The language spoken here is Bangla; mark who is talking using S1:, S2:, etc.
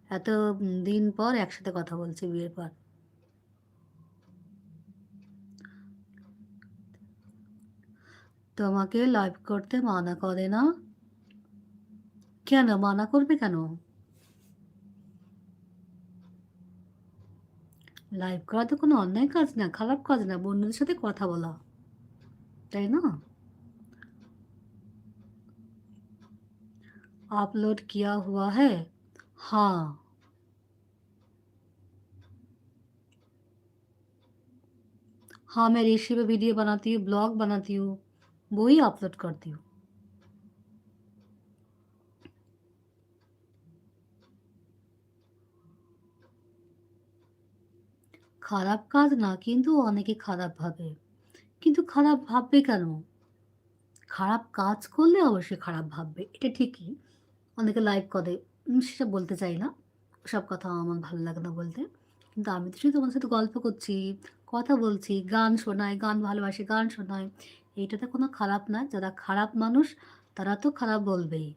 S1: এত দিন পর একসাথে কথা বলছি বিয়ের পর। তোমাকে লাইভ করতে মানা করে না? কেন মানা করবে কেন? লাইভ করা তো কোনো অন্যায় কাজ না, খারাপ কাজ না, বন্ধুদের সাথে কথা বলা, তাই না? अपलोड किया हुआ है? हाँ। हाँ, मैं रील्स पे वीडियो बनाती हूँ, ब्लॉग बनाती हूँ, वही अपलोड करती हूँ। খারাপ কাজ না, কিন্তু অনেকে খারাপ ভাবে। কিন্তু খারাপ ভাববে কেন? খারাপ কাজ করলে অবশ্যই খারাপ ভাববে। এটা ঠিকই। অনেকে লাইক করে। সেটা বলতে চাই না। ওসব কথা আমার ভালো লাগে না বলতে। কিন্তু আমি তো শুধু তোমার সাথে গল্প করছি, কথা বলছি, গান শোনাই, গান ভালোবাসি, গান শোনাই। এইটাতে কোনো খারাপ না। যারা খারাপ মানুষ তারা তো খারাপ বলবেই।